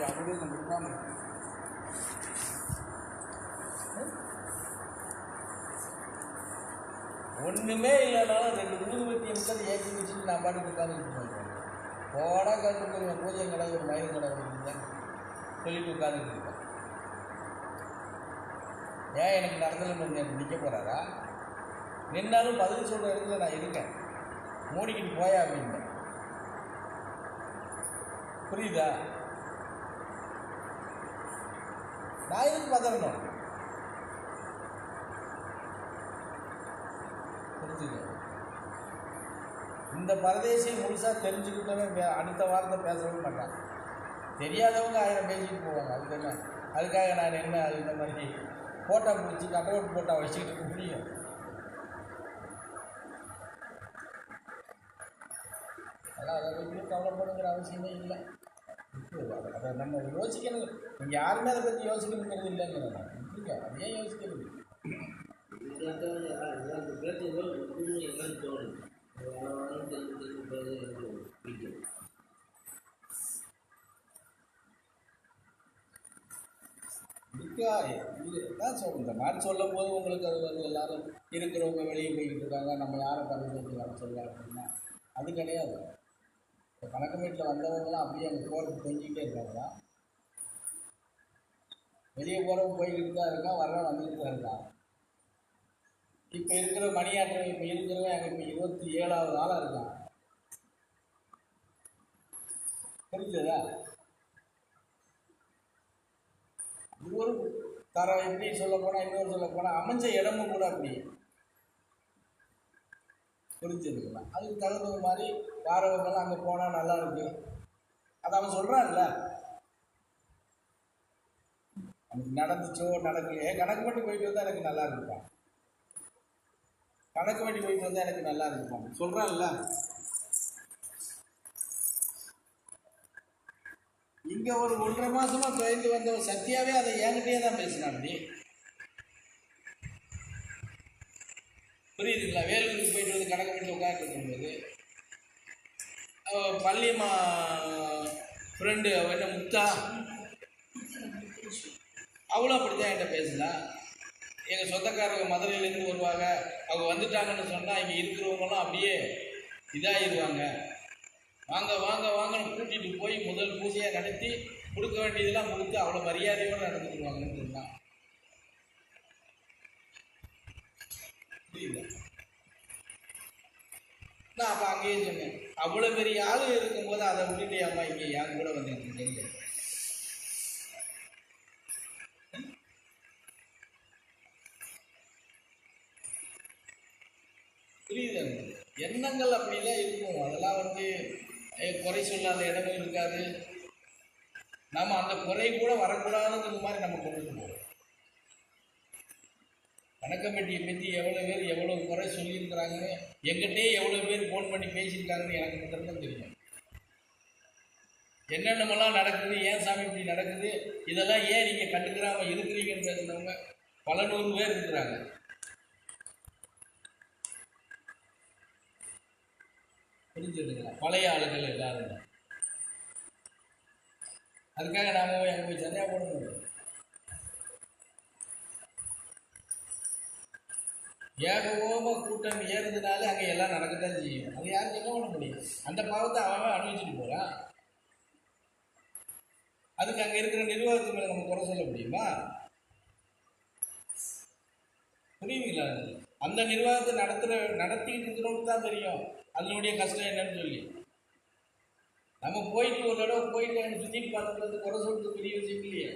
அப்படியே கொடுக்காம ஒன்றுமே இல்லைனாலும் 2 ஊதுபத்தி எம்சல் ஏற்றி வச்சுட்டு நான் பாட்டுக்கு உட்காந்துக்கிட்டு போடா கற்றுக்குரிய பூஜை கடை ஒரு மயில் கடை சொல்லிட்டு உட்காந்துக்கிட்டு இருக்கேன். ஏன் எனக்கு நடத்தலன்னு நிற்க போகிறாரா? நின்னாலும் பதில் சொல்கிற இடத்துல நான் இருக்கேன், மூடிக்கிட்டு போயா அப்படின்னு. புரியுதா? நான் எதுக்கு பதறணும்? புரிஞ்சுக்க. இந்த பரதேசியை முழுசாக தெரிஞ்சுக்கிட்டவன் அடுத்த வாரத்தை பேசவே மாட்டான். தெரியாதவங்க 1000 பேசிட்டு போவாங்க. அதுக்கு என்ன? அதுக்காக நான் என்ன இந்த மாதிரி ஃபோட்டோ பிடிச்சி கட்டவுட் ஃபோட்டோ வச்சுக்கிட்டு இருக்க முடியும்? அதெல்லாம் அதை பற்றி கவலைப்படுங்கிற அவசியமே இல்லை. அதை நம்ம யோசிக்கணும். நீங்கள் யாருமே அதை பற்றி யோசிக்கணுங்கிறது இல்லைங்கிறத இல்லைங்க. அதையே யோசிக்கிறது. இருக்கா இதுதான் சொல்லுங்க. இந்த மாதிரி சொல்லும் போது உங்களுக்கு அது வந்து எல்லாரும் இருக்கிறவங்க வெளியே போய்கிட்டு இருக்காங்க, நம்ம யாரை பரிசோதிச்சு வர சொல்லலாம் அப்படின்னா அது கிடையாது. இப்போ கணக்கு வீட்டில் வந்தவங்களாம் அப்படியே அங்கே போகிறது தொங்கிக்கிட்டே இருக்காங்களா? வெளியே போகிறவங்க போய்கிட்டு தான் இருக்கான், வர்றவன் வந்துக்கிட்டு தான் இருக்கான். இப்போ இருக்கிற மணியாற்றல் இப்போ இருக்கிறவன் அங்கே இப்போ 27வது ஆளாக இருக்கான். புரிஞ்சதா? ஒரு தரம் எப்படி சொல்ல போனால், இன்னொரு சொல்ல போனால் அமைஞ்ச இடமும் கூட அப்படி புரிஞ்சுருக்கலாம். அதுக்கு தகுந்த மாதிரி வாரவங்கெல்லாம் அங்கே போனால் நல்லா இருக்கு. அது அவன் சொல்கிறான்ல, அவனுக்கு நடந்துச்சோ நடக்கலையே கணக்கு பண்ணி போயிட்டு வந்தால் எனக்கு நல்லா இருப்பான், கணக்கு பண்ணி போயிட்டு வந்தால் எனக்கு நல்லா இருப்பான் சொல்கிறான்ல. இங்கே ஒரு 1.5 மாதமாக தொலைந்து வந்த சத்யாவே அதை என்கிட்டயே தான் பேசினான். புரியுதுங்களா? வேலூருக்கு போயிட்டு வந்து கணக்கு வீட்டில் உட்காந்துட்டு இருக்கும்போது பள்ளியம்மா ஃப்ரெண்டு என்ன முத்தா அவ்வளோ அப்படித்தான் என்கிட்ட பேசினா. எங்கள் சொந்தக்காரங்க மதுரையிலேருந்து வருவாங்க, அவங்க வந்துட்டாங்கன்னு சொன்னால் இங்கே இருக்கிறவங்களாம் அப்படியே இதாகிடுவாங்க, வாங்க வாங்க வாங்கன்னு கூட்டிகிட்டு போய் முதல் பூஜையாக நடத்தி கொடுக்க வேண்டியதெல்லாம் கொடுத்து அவ்வளோ மரியாதையோடு நடந்துக்குவாங்கன்னு சொன்னான். புரியுது? நான் அப்போ அங்கேயே சொன்னேன், அவ்வளோ பெரிய ஆளு இருக்கும்போது அதை விட்டுட்டு அம்மா இங்கே யார் கூட வந்துருக்கு தெரியல. புரியுது? எண்ணங்கள் அப்படிலாம் இருக்கும். அதெல்லாம் வந்து குறை சொல்லாத இடமும் இருக்காது. நம்ம அந்த குறை கூட வரக்கூடாதுங்கிற மாதிரி நம்ம கொண்டு போவோம். கணக்கம்பட்டியை பற்றி எவ்வளோ பேர் எவ்வளோ குறை சொல்லியிருக்கிறாங்கன்னு எங்கிட்டே எவ்வளோ பேர் ஃபோன் பண்ணி பேசியிருக்காங்கன்னு எனக்கு மட்டும்தான் தெரியும். என்னென்னமெல்லாம் நடக்குது, ஏன் சாமி இப்படி நடக்குது, இதெல்லாம் ஏன் நீங்கள் கண்டுக்கிறாம இருக்கிறீங்கன்னு பேசுனவங்க பல 100 பேர் இருக்கிறாங்க. புரிஞ்சுதுங்களா? பழைய ஆளுகள் எல்லாரும். அதுக்காக நாம அங்கே போய் சண்டையாக போட முடியும். ஏகவோம கூட்டம் ஏறுறதுனால அங்கே எல்லாம் நடக்கத்தான் செய்யும். அது யாருக்கு என்ன பண்ண முடியும்? அந்த பாவத்தை அவன் அனுபவிச்சுட்டு போகிறான். அதுக்கு அங்கே இருக்கிற நிர்வாகத்து மேலே நம்ம குறை சொல்ல முடியுமா? புரியுங்களா? அந்த நிர்வாகத்தை நடத்திக்கிட்டு இருக்கிறவங்களுக்கு தான் தெரியும் அதனுடைய கஷ்டம் என்னன்னு சொல்லி. நம்ம போயிட்டு ஒரு தடவை போயிட்டு சுற்றிட்டு பார்த்துட்டு குறை சொல்றது பெரிய விஷயம் இல்லையே.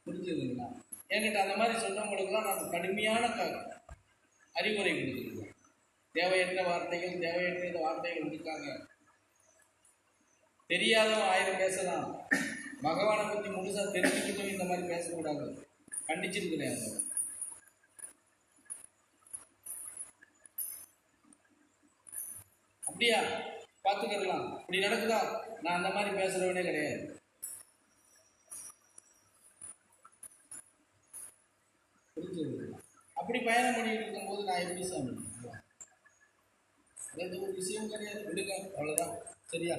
புரிஞ்சுதுங்களா? என்கிட்ட அந்த மாதிரி சொன்னவங்களுக்குலாம் நான் கடுமையான அறிவுரை கொடுத்துருக்கேன். தேவையற்ற வார்த்தைகள், தேவையற்ற வார்த்தைகள் இருக்காங்க. தெரியாதவன் 1000 பேசலாம், பகவானை பற்றி முழுசாக தெரிஞ்சுக்கிட்டும் இந்த மாதிரி பேசக்கூடாது. கண்டிச்சிருக்கிறேன். அப்படியா பார்த்துக்கலாம், இப்படி நடக்குதா? நான் அந்த மாதிரி பேசுகிறவனே கிடையாது. புரிஞ்சது? அப்படி பயணம் பண்ணிட்டு இருக்கும்போது நான் எப்படி சாமி அது ஒரு விஷயம் கிடையாது, விடுங்க, அவ்வளோதான். சரியா?